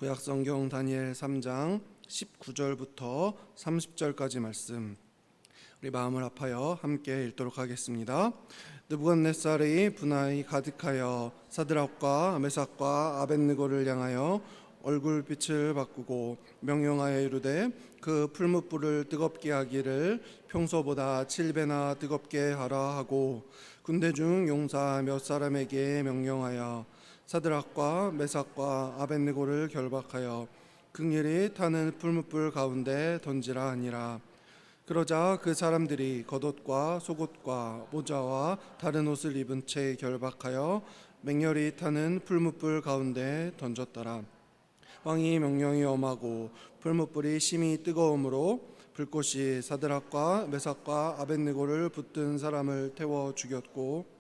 구약성경 다니엘 3장 19절부터 30절까지 말씀, 우리 마음을 합하여 함께 읽도록 하겠습니다. 느부갓네살이 분하이 가득하여 사드락과 메삭과 아벳느고를 향하여 얼굴빛을 바꾸고 명령하여 이르되 그 풀무불을 뜨겁게 하기를 평소보다 7배나 뜨겁게 하라 하고 군대 중 용사 몇 사람에게 명령하여 사드락과 메삭과 아벳느고를 결박하여 극렬히 타는 풀무불 가운데 던지라 하니라. 그러자 그 사람들이 겉옷과 속옷과 모자와 다른 옷을 입은 채 결박하여 맹렬히 타는 풀무불 가운데 던졌더라. 왕이 명령이 엄하고 풀무불이 심히 뜨거움으로 불꽃이 사드락과 메삭과 아벳느고를 붙든 사람을 태워 죽였고,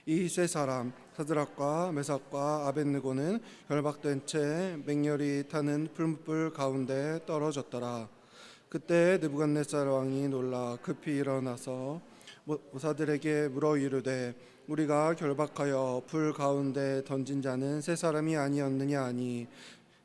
이 세 사람 사드락과 메삭과 아벳느고는 결박된 채 맹렬히 타는 풀무불 가운데 떨어졌더라. 그때 느부갓네살 왕이 놀라 급히 일어나서 모사들에게 물어 이르되 우리가 결박하여 불 가운데 던진 자는 세 사람이 아니었느냐 하니,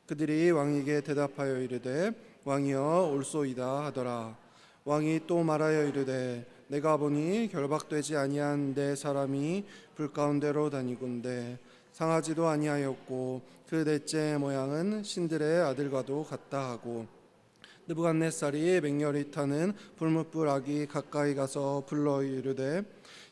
그들이 왕에게 대답하여 이르되 왕이여 올소이다 하더라. 왕이 또 말하여 이르되 내가 보니 결박되지 아니한 네 사람이 불 가운데로 다니건대 상하지도 아니하였고 그 넷째 모양은 신들의 아들과도 같다 하고, 느부갓네살이 맹렬히 타는 불무불 아기 가까이 가서 불러 이르되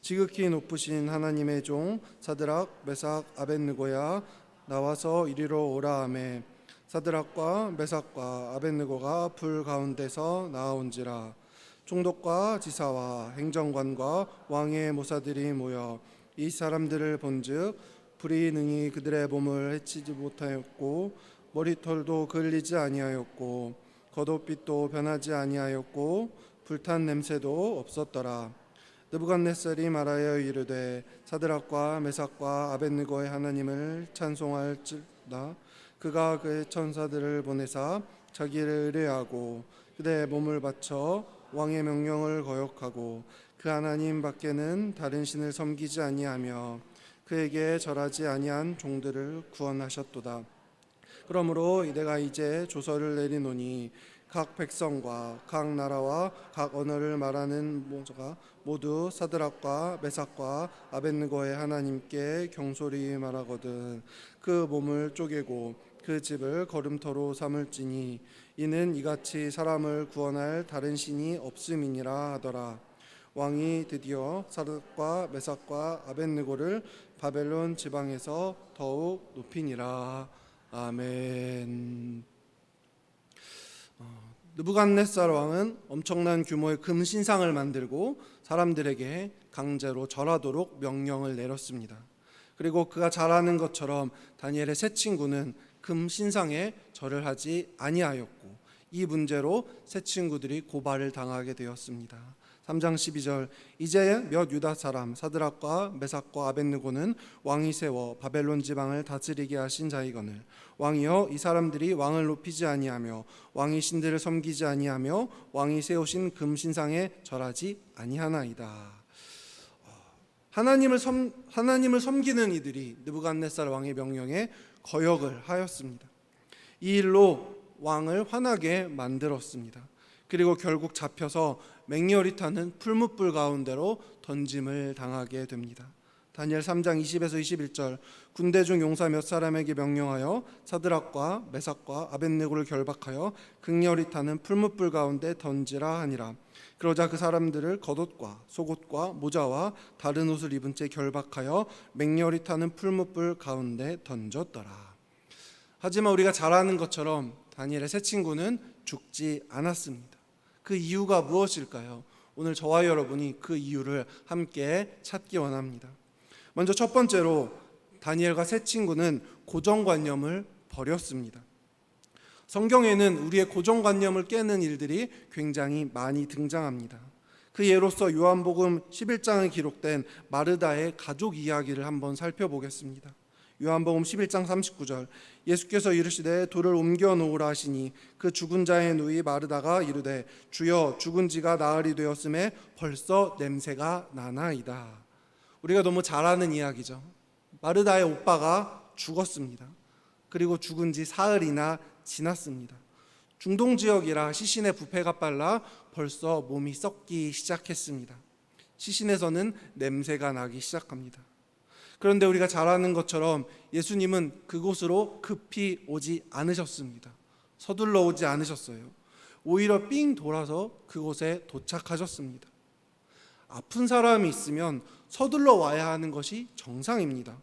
지극히 높으신 하나님의 종 사드락 메삭 아벳느고야 나와서 이리로 오라 하매, 사드락과 메삭과 아벳느고가 불 가운데서 나아온지라. 총독과 지사와 행정관과 왕의 모사들이 모여 이 사람들을 본즉 불이 능히 그들의 몸을 해치지 못하였고 머리털도 그을리지 아니하였고 겉옷빛도 변하지 아니하였고 불탄 냄새도 없었더라. 느부갓네살이 말하여 이르되 사드락과 메삭과 아벳느고의 하나님을 찬송할지다. 그가 그의 천사들을 보내사 자기를 의뢰하고 그들의 몸을 바쳐 왕의 명령을 거역하고 그 하나님 밖에는 다른 신을 섬기지 아니하며 그에게 절하지 아니한 종들을 구원하셨도다. 그러므로 내가 이제 조서를 내리노니 각 백성과 각 나라와 각 언어를 말하는 모두가 모두 사드락과 메삭과 아벳느고의 하나님께 경솔히 말하거든 그 몸을 쪼개고 그 집을 걸음터로 삼을지니 이는 이같이 사람을 구원할 다른 신이 없음이니라 하더라. 왕이 드디어 사드락과 메삭과 아벳느고를 바벨론 지방에서 더욱 높이니라. 아멘. 느부갓네살 왕은 엄청난 규모의 금 신상을 만들고 사람들에게 강제로 절하도록 명령을 내렸습니다. 그리고 그가 잘하는 것처럼 다니엘의 세 친구는 금 신상에 절을 하지 아니하였고, 이 문제로 세 친구들이 고발을 당하게 되었습니다. 3장 12절 이제 몇 유다 사람 사드락과 메삭과 아벳느고는 왕이 세워 바벨론 지방을 다스리게 하신 자이거늘 왕이여 이 사람들이 왕을 높이지 아니하며 왕이 신들을 섬기지 아니하며 왕이 세우신 금신상에 절하지 아니하나이다. 하나님을 섬기는 이들이 느부갓네살 왕의 명령에 거역을 하였습니다. 이 일로 왕을 화나게 만들었습니다. 그리고 결국 잡혀서 맹렬히 타는 풀무불 가운데로 던짐을 당하게 됩니다. 다니엘 3장 20에서 21절 군대 중 용사 몇 사람에게 명령하여 사드락과 메삭과 아벳느고를 결박하여 극렬히 타는 풀무불 가운데 던지라 하니라. 그러자 그 사람들을 겉옷과 속옷과 모자와 다른 옷을 입은 채 결박하여 맹렬히 타는 풀무불 가운데 던졌더라. 하지만 우리가 잘 아는 것처럼 다니엘의 세 친구는 죽지 않았습니다. 그 이유가 무엇일까요? 오늘 저와 여러분이 그 이유를 함께 찾기 원합니다. 먼저 첫 번째로 다니엘과 세 친구는 고정관념을 버렸습니다. 성경에는 우리의 고정관념을 깨는 일들이 굉장히 많이 등장합니다. 그 예로서 요한복음 11장에 기록된 마르다의 가족 이야기를 한번 살펴보겠습니다. 요한복음 11장 39절 예수께서 이르시되 돌을 옮겨 놓으라 하시니 그 죽은 자의 누이 마르다가 이르되 주여 죽은 지가 나흘이 되었음에 벌써 냄새가 나나이다. 우리가 너무 잘 아는 이야기죠. 마르다의 오빠가 죽었습니다. 그리고 죽은 지 사흘이나 지났습니다. 중동 지역이라 시신의 부패가 빨라 벌써 몸이 썩기 시작했습니다. 시신에서는 냄새가 나기 시작합니다. 그런데 우리가 잘 아는 것처럼 예수님은 그곳으로 급히 오지 않으셨습니다. 서둘러 오지 않으셨어요. 오히려 삥 돌아서 그곳에 도착하셨습니다. 아픈 사람이 있으면 서둘러 와야 하는 것이 정상입니다.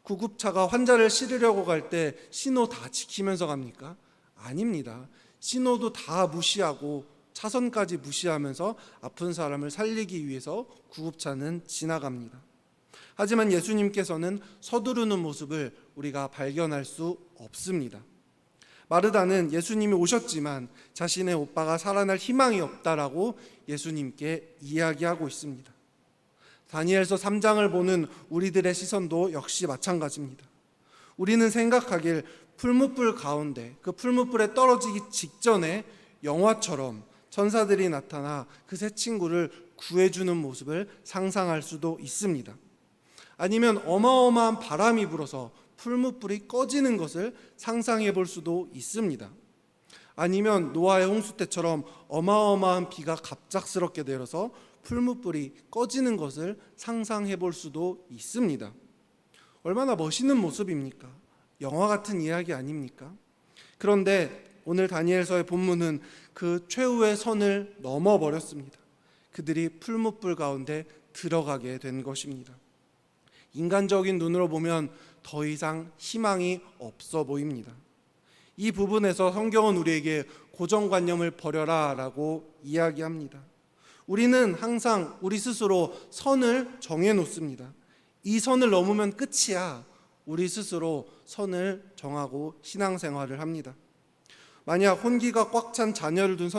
구급차가 환자를 실으려고 갈 때 신호 다 지키면서 갑니까? 아닙니다. 신호도 다 무시하고 차선까지 무시하면서 아픈 사람을 살리기 위해서 구급차는 지나갑니다. 하지만 예수님께서는 서두르는 모습을 우리가 발견할 수 없습니다. 마르다는 예수님이 오셨지만 자신의 오빠가 살아날 희망이 없다라고 예수님께 이야기하고 있습니다. 다니엘서 3장을 보는 우리들의 시선도 역시 마찬가지입니다. 우리는 생각하길 풀무불 가운데 그 풀무불에 떨어지기 직전에 영화처럼 천사들이 나타나 그 세 친구를 구해주는 모습을 상상할 수도 있습니다. 아니면 어마어마한 바람이 불어서 풀무불이 꺼지는 것을 상상해 볼 수도 있습니다. 아니면 노아의 홍수 때처럼 어마어마한 비가 갑작스럽게 내려서 풀무불이 꺼지는 것을 상상해 볼 수도 있습니다. 얼마나 멋있는 모습입니까? 영화 같은 이야기 아닙니까? 그런데 오늘 다니엘서의 본문은 그 최후의 선을 넘어버렸습니다. 그들이 풀무불 가운데 들어가게 된 것입니다. 인간적인 눈으로 보면 더 이상 희망이 없어 보입니다. 이 부분에서 성경은 우리에게 고정관념을 버려라 라고 이야기합니다. 우리는 항상 우리 스스로 선을 정해놓습니다. 이 선을 넘으면 끝이야. 우리 스스로 선을 정하고 신앙생활을 합니다. 만약 혼기가 꽉 찬 자녀를 둔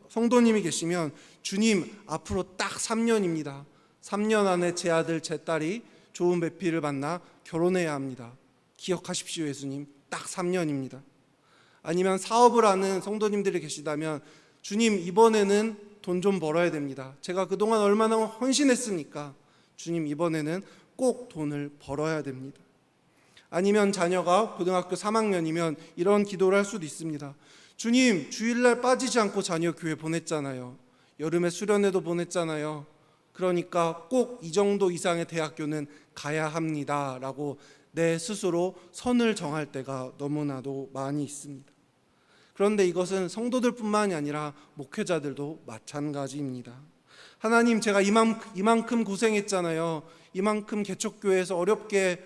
성도님이 계시면 주님 앞으로 딱 3년입니다. 3년 안에 제 아들 제 딸이 좋은 배필을 만나 결혼해야 합니다. 기억하십시오 예수님, 딱 3년입니다. 아니면 사업을 하는 성도님들이 계시다면 주님 이번에는 돈 좀 벌어야 됩니다. 제가 그동안 얼마나 헌신했습니까? 주님 이번에는 꼭 돈을 벌어야 됩니다. 아니면 자녀가 고등학교 3학년이면 이런 기도를 할 수도 있습니다. 주님 주일날 빠지지 않고 자녀 교회 보냈잖아요. 여름에 수련회도 보냈잖아요. 그러니까 꼭 이 정도 이상의 대학교는 가야 합니다 라고 내 스스로 선을 정할 때가 너무나도 많이 있습니다. 그런데 이것은 성도들뿐만이 아니라 목회자들도 마찬가지입니다. 하나님 제가 이만큼 고생했잖아요. 이만큼 개척교회에서 어렵게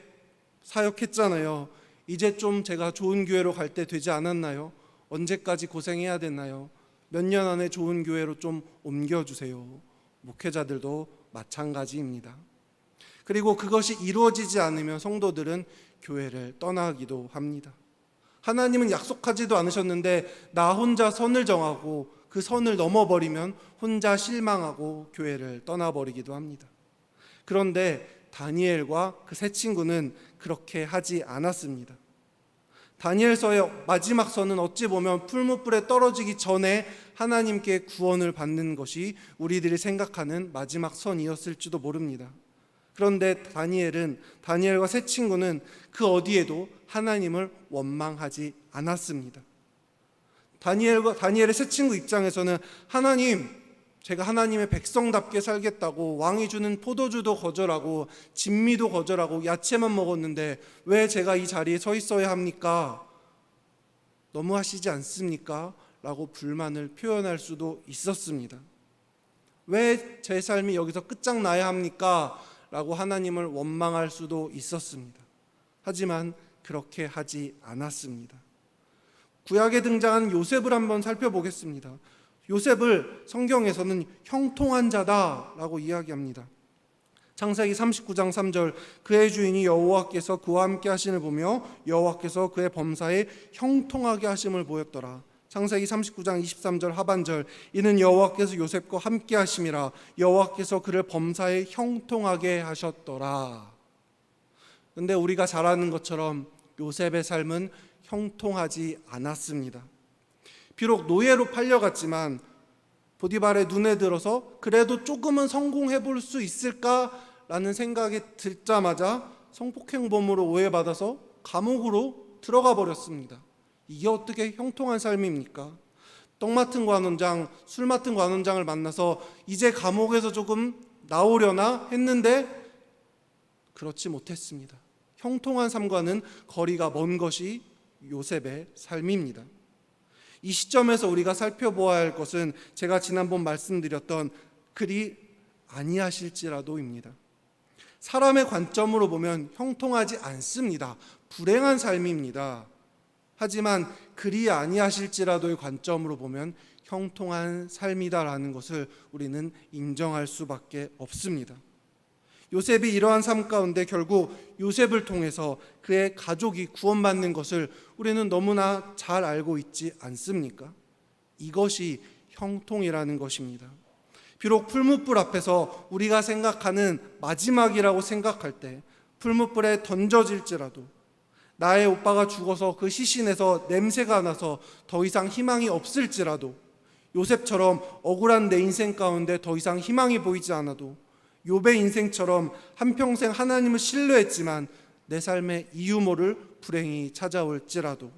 사역했잖아요. 이제 좀 제가 좋은 교회로 갈 때 되지 않았나요? 언제까지 고생해야 되나요? 몇 년 안에 좋은 교회로 좀 옮겨주세요. 목회자들도 마찬가지입니다. 그리고 그것이 이루어지지 않으면 성도들은 교회를 떠나기도 합니다. 하나님은 약속하지도 않으셨는데 나 혼자 선을 정하고 그 선을 넘어버리면 혼자 실망하고 교회를 떠나버리기도 합니다. 그런데 다니엘과 그 세 친구는 그렇게 하지 않았습니다. 다니엘서의 마지막 선은 어찌 보면 풀무불에 떨어지기 전에 하나님께 구원을 받는 것이 우리들이 생각하는 마지막 선이었을지도 모릅니다. 그런데 다니엘과 세 친구는 그 어디에도 하나님을 원망하지 않았습니다. 다니엘의 세 친구 입장에서는 하나님, 제가 하나님의 백성답게 살겠다고 왕이 주는 포도주도 거절하고 진미도 거절하고 야채만 먹었는데 왜 제가 이 자리에 서 있어야 합니까? 너무하시지 않습니까? 라고 불만을 표현할 수도 있었습니다. 왜 제 삶이 여기서 끝장나야 합니까? 라고 하나님을 원망할 수도 있었습니다. 하지만 그렇게 하지 않았습니다. 구약에 등장한 요셉을 한번 살펴보겠습니다. 요셉을 성경에서는 형통한 자다라고 이야기합니다. 창세기 39장 3절 그의 주인이 여호와께서 그와 함께 하심을 보며 여호와께서 그의 범사에 형통하게 하심을 보였더라. 창세기 39장 23절 하반절 이는 여호와께서 요셉과 함께 하심이라 여호와께서 그를 범사에 형통하게 하셨더라. 그런데 우리가 잘 아는 것처럼 요셉의 삶은 형통하지 않았습니다. 비록 노예로 팔려갔지만 보디발의 눈에 들어서 그래도 조금은 성공해 볼 수 있을까라는 생각이 들자마자 성폭행범으로 오해받아서 감옥으로 들어가 버렸습니다. 이게 어떻게 형통한 삶입니까? 떡 맡은 관원장, 술 맡은 관원장을 만나서 이제 감옥에서 조금 나오려나 했는데 그렇지 못했습니다. 형통한 삶과는 거리가 먼 것이 요셉의 삶입니다. 이 시점에서 우리가 살펴보아야 할 것은 제가 지난번 말씀드렸던 그리 아니하실지라도입니다. 사람의 관점으로 보면 형통하지 않습니다. 불행한 삶입니다. 하지만 그리 아니하실지라도의 관점으로 보면 형통한 삶이다라는 것을 우리는 인정할 수밖에 없습니다. 요셉이 이러한 삶 가운데 결국 요셉을 통해서 그의 가족이 구원받는 것을 우리는 너무나 잘 알고 있지 않습니까? 이것이 형통이라는 것입니다. 비록 풀무불 앞에서 우리가 생각하는 마지막이라고 생각할 때 풀무불에 던져질지라도 나의 오빠가 죽어서 그 시신에서 냄새가 나서 더 이상 희망이 없을지라도 요셉처럼 억울한 내 인생 가운데 더 이상 희망이 보이지 않아도 욥의 인생처럼 한평생 하나님을 신뢰했지만 내 삶에 이유 모를 불행이 찾아올지라도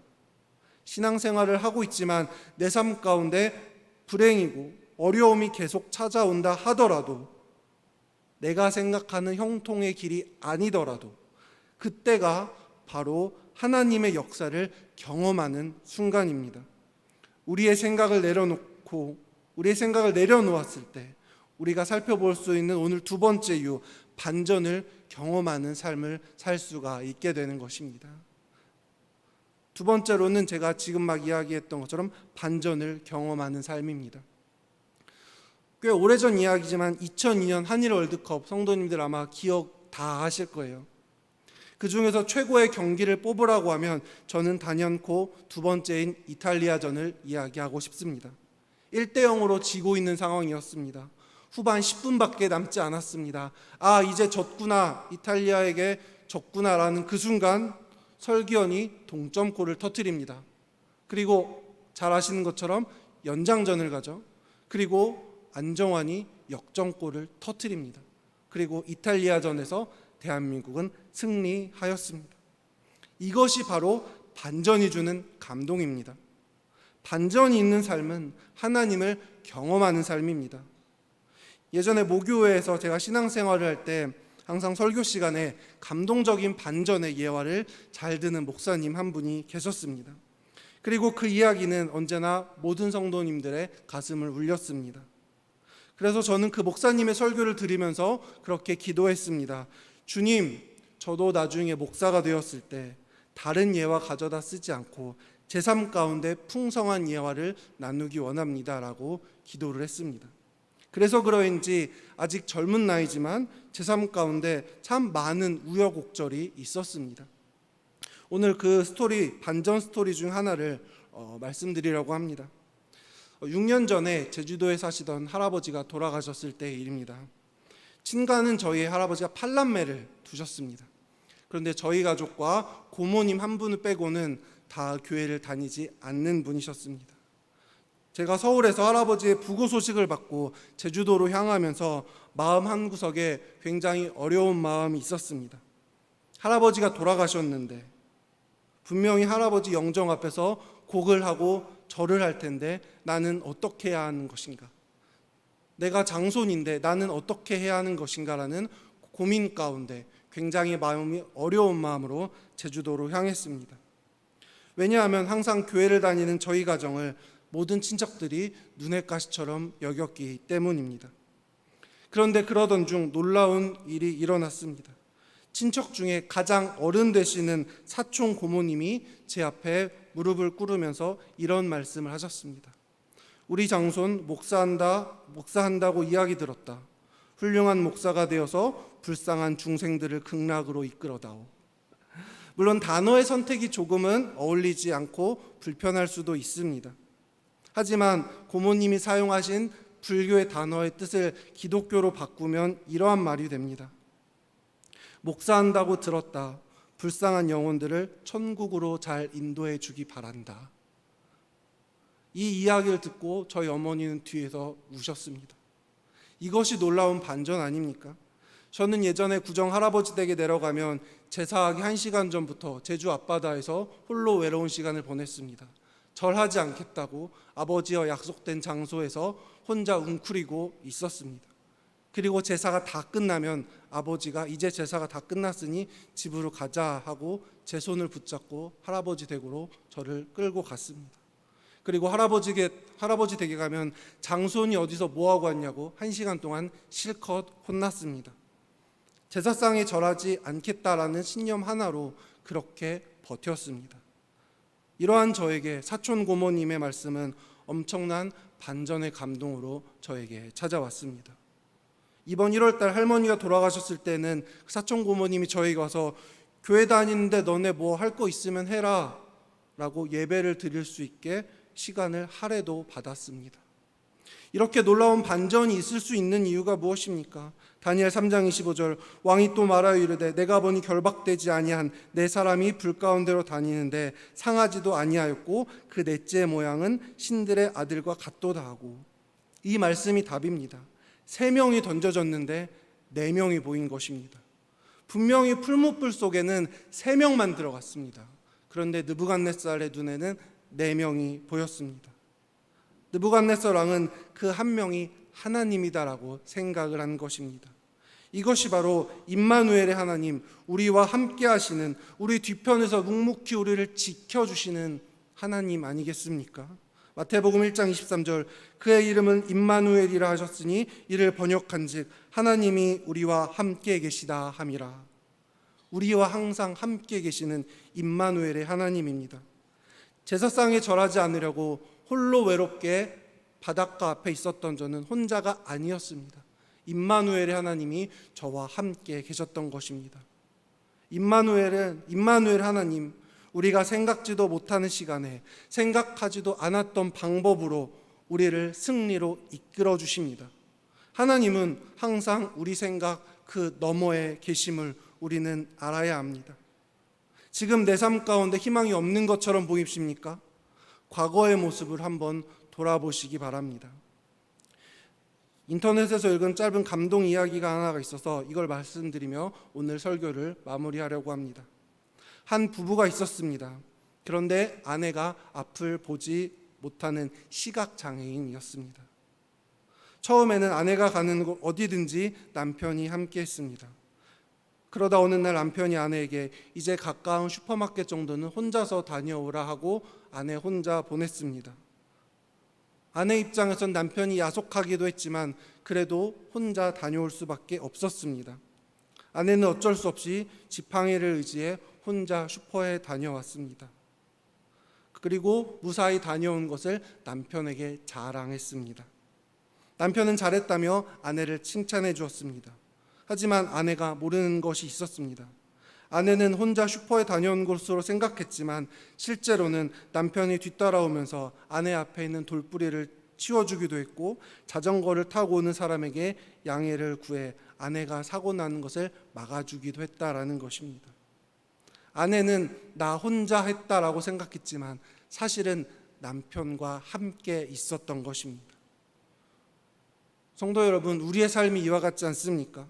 신앙생활을 하고 있지만 내 삶 가운데 불행이고 어려움이 계속 찾아온다 하더라도 내가 생각하는 형통의 길이 아니더라도 그때가 바로 하나님의 역사를 경험하는 순간입니다. 우리의 생각을 내려놓았을 때 우리가 살펴볼 수 있는 오늘 두 번째 이유, 반전을 경험하는 삶을 살 수가 있게 되는 것입니다. 두 번째로는 제가 지금 막 이야기했던 것처럼 반전을 경험하는 삶입니다. 꽤 오래전 이야기지만 2002년 한일 월드컵 성도님들 아마 기억 다 하실 거예요. 그 중에서 최고의 경기를 뽑으라고 하면 저는 단연코 두 번째인 이탈리아전을 이야기하고 싶습니다. 1대0으로 지고 있는 상황이었습니다. 후반 10분밖에 남지 않았습니다. 이제 졌구나, 이탈리아에게 졌구나라는 그 순간 설기현이 동점골을 터뜨립니다. 그리고 잘 아시는 것처럼 연장전을 가죠. 그리고 안정환이 역전골을 터뜨립니다. 그리고 이탈리아전에서 대한민국은 승리하였습니다. 이것이 바로 반전이 주는 감동입니다. 반전이 있는 삶은 하나님을 경험하는 삶입니다. 예전에 모교회에서 제가 신앙생활을 할 때 항상 설교 시간에 감동적인 반전의 예화를 잘 드는 목사님 한 분이 계셨습니다. 그리고 그 이야기는 언제나 모든 성도님들의 가슴을 울렸습니다. 그래서 저는 그 목사님의 설교를 들으면서 그렇게 기도했습니다. 주님, 저도 나중에 목사가 되었을 때 다른 예화 가져다 쓰지 않고 제 삶 가운데 풍성한 예화를 나누기 원합니다 라고 기도를 했습니다. 그래서 그러인지 아직 젊은 나이지만 제 삶 가운데 참 많은 우여곡절이 있었습니다. 오늘 그 스토리, 반전 스토리 중 하나를 말씀드리려고 합니다. 6년 전에 제주도에 사시던 할아버지가 돌아가셨을 때의 일입니다. 친가는 저희 할아버지가 8남매를 두셨습니다. 그런데 저희 가족과 고모님 한 분을 빼고는 다 교회를 다니지 않는 분이셨습니다. 제가 서울에서 할아버지의 부고 소식을 받고 제주도로 향하면서 마음 한구석에 굉장히 어려운 마음이 있었습니다. 할아버지가 돌아가셨는데 분명히 할아버지 영정 앞에서 곡을 하고 절을 할 텐데 나는 어떻게 해야 하는 것인가? 내가 장손인데 나는 어떻게 해야 하는 것인가라는 고민 가운데 굉장히 마음이 어려운 마음으로 제주도로 향했습니다. 왜냐하면 항상 교회를 다니는 저희 가정을 모든 친척들이 눈의 가시처럼 여겼기 때문입니다. 그런데 그러던 중 놀라운 일이 일어났습니다. 친척 중에 가장 어른 되시는 사촌 고모님이 제 앞에 무릎을 꿇으면서 이런 말씀을 하셨습니다. 우리 장손 목사한다고 이야기 들었다. 훌륭한 목사가 되어서 불쌍한 중생들을 극락으로 이끌어다오. 물론 단어의 선택이 조금은 어울리지 않고 불편할 수도 있습니다. 하지만 고모님이 사용하신 불교의 단어의 뜻을 기독교로 바꾸면 이러한 말이 됩니다. 목사한다고 들었다. 불쌍한 영혼들을 천국으로 잘 인도해 주기 바란다. 이 이야기를 듣고 저희 어머니는 뒤에서 우셨습니다. 이것이 놀라운 반전 아닙니까? 저는 예전에 구정 할아버지 댁에 내려가면 제사하기 1시간 전부터 제주 앞바다에서 홀로 외로운 시간을 보냈습니다. 절하지 않겠다고 아버지와 약속된 장소에서 혼자 웅크리고 있었습니다. 그리고 제사가 다 끝나면 아버지가 이제 제사가 다 끝났으니 집으로 가자 하고 제 손을 붙잡고 할아버지 댁으로 저를 끌고 갔습니다. 그리고 할아버지 댁에 가면 장손이 어디서 뭐하고 왔냐고 1시간 동안 실컷 혼났습니다. 제사상에 절하지 않겠다라는 신념 하나로 그렇게 버텼습니다. 이러한 저에게 사촌 고모님의 말씀은 엄청난 반전의 감동으로 저에게 찾아왔습니다. 이번 1월달 할머니가 돌아가셨을 때는 사촌 고모님이 저에게 와서 교회 다니는데 너네 뭐 할 거 있으면 해라 라고 예배를 드릴 수 있게 시간을 할애도 받았습니다. 이렇게 놀라운 반전이 있을 수 있는 이유가 무엇입니까? 다니엘 3장 25절 왕이 또 말하여 이르되 내가 보니 결박되지 아니한 네 사람이 불 가운데로 다니는데 상하지도 아니하였고 그 넷째 모양은 신들의 아들과 같도다 하고, 이 말씀이 답입니다. 3명이 던져졌는데 4명이 보인 것입니다. 분명히 풀무불 속에는 3명만 들어갔습니다. 그런데 느부갓네살의 눈에는 4명이 보였습니다. 느부갓네살 왕은 그 한 명이 하나님이다라고 생각을 한 것입니다. 이것이 바로 임마누엘의 하나님, 우리와 함께 하시는, 우리 뒤편에서 묵묵히 우리를 지켜주시는 하나님 아니겠습니까? 마태복음 1장 23절 그의 이름은 임마누엘이라 하셨으니 이를 번역한즉 하나님이 우리와 함께 계시다 함이라. 우리와 항상 함께 계시는 임마누엘의 하나님입니다. 제사상에 절하지 않으려고 홀로 외롭게 바닷가 앞에 있었던 저는 혼자가 아니었습니다. 임마누엘의 하나님이 저와 함께 계셨던 것입니다. 임마누엘 하나님, 우리가 생각지도 못하는 시간에 생각하지도 않았던 방법으로 우리를 승리로 이끌어 주십니다. 하나님은 항상 우리 생각 그 너머에 계심을 우리는 알아야 합니다. 지금 내 삶 가운데 희망이 없는 것처럼 보이십니까? 과거의 모습을 한번 돌아보시기 바랍니다. 인터넷에서 읽은 짧은 감동 이야기가 하나가 있어서 이걸 말씀드리며 오늘 설교를 마무리하려고 합니다. 한 부부가 있었습니다. 그런데 아내가 앞을 보지 못하는 시각장애인이었습니다. 처음에는 아내가 가는 곳 어디든지 남편이 함께 했습니다. 그러다 어느 날 남편이 아내에게 이제 가까운 슈퍼마켓 정도는 혼자서 다녀오라 하고 아내 혼자 보냈습니다. 아내 입장에선 남편이 야속하기도 했지만 그래도 혼자 다녀올 수밖에 없었습니다. 아내는 어쩔 수 없이 지팡이를 의지해 혼자 슈퍼에 다녀왔습니다. 그리고 무사히 다녀온 것을 남편에게 자랑했습니다. 남편은 잘했다며 아내를 칭찬해 주었습니다. 하지만 아내가 모르는 것이 있었습니다. 아내는 혼자 슈퍼에 다녀온 것으로 생각했지만 실제로는 남편이 뒤따라오면서 아내 앞에 있는 돌뿌리를 치워주기도 했고 자전거를 타고 오는 사람에게 양해를 구해 아내가 사고 나는 것을 막아주기도 했다라는 것입니다. 아내는 나 혼자 했다라고 생각했지만 사실은 남편과 함께 있었던 것입니다. 성도 여러분, 우리의 삶이 이와 같지 않습니까?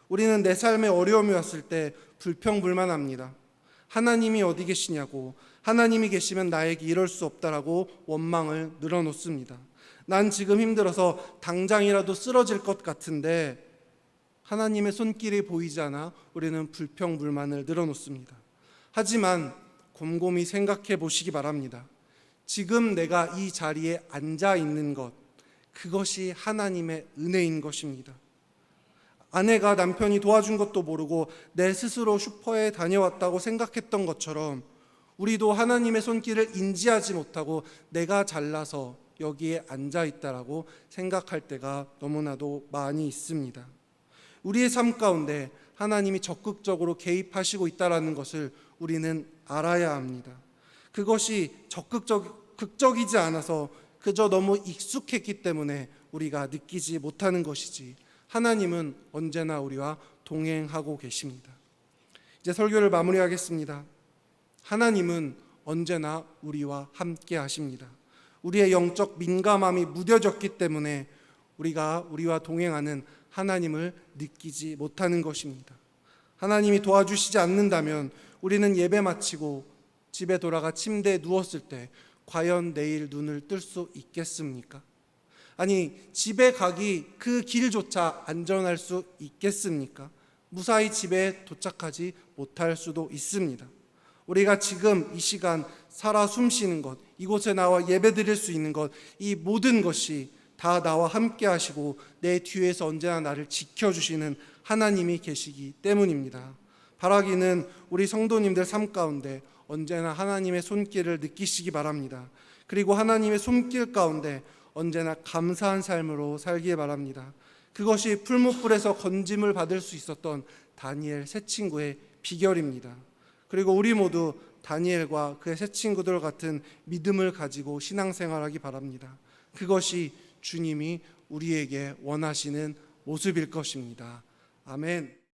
우리는 내 삶에 어려움이 왔을 때 불평불만합니다. 하나님이 어디 계시냐고, 하나님이 계시면 나에게 이럴 수 없다라고 원망을 늘어놓습니다. 난 지금 힘들어서 당장이라도 쓰러질 것 같은데 하나님의 손길이 보이지 않아 우리는 불평불만을 늘어놓습니다. 하지만 곰곰이 생각해 보시기 바랍니다. 지금 내가 이 자리에 앉아 있는 것, 그것이 하나님의 은혜인 것입니다. 아내가 남편이 도와준 것도 모르고 내 스스로 슈퍼에 다녀왔다고 생각했던 것처럼 우리도 하나님의 손길을 인지하지 못하고 내가 잘나서 여기에 앉아있다라고 생각할 때가 너무나도 많이 있습니다. 우리의 삶 가운데 하나님이 적극적으로 개입하시고 있다는 것을 우리는 알아야 합니다. 그것이 극적이지 않아서 그저 너무 익숙했기 때문에 우리가 느끼지 못하는 것이지, 하나님은 언제나 우리와 동행하고 계십니다. 이제 설교를 마무리하겠습니다. 하나님은 언제나 우리와 함께 하십니다. 우리의 영적 민감함이 무뎌졌기 때문에 우리가 우리와 동행하는 하나님을 느끼지 못하는 것입니다. 하나님이 도와주시지 않는다면 우리는 예배 마치고 집에 돌아가 침대에 누웠을 때 과연 내일 눈을 뜰 수 있겠습니까? 아니, 집에 가기 그 길조차 안전할 수 있겠습니까? 무사히 집에 도착하지 못할 수도 있습니다. 우리가 지금 이 시간 살아 숨쉬는 것, 이곳에 나와 예배드릴 수 있는 것, 이 모든 것이 다 나와 함께 하시고 내 뒤에서 언제나 나를 지켜주시는 하나님이 계시기 때문입니다. 바라기는 우리 성도님들 삶 가운데 언제나 하나님의 손길을 느끼시기 바랍니다. 그리고 하나님의 손길 가운데 언제나 감사한 삶으로 살길 바랍니다. 그것이 풀무불에서 건짐을 받을 수 있었던 다니엘 세 친구의 비결입니다. 그리고 우리 모두 다니엘과 그의 세 친구들 같은 믿음을 가지고 신앙생활하기 바랍니다. 그것이 주님이 우리에게 원하시는 모습일 것입니다. 아멘.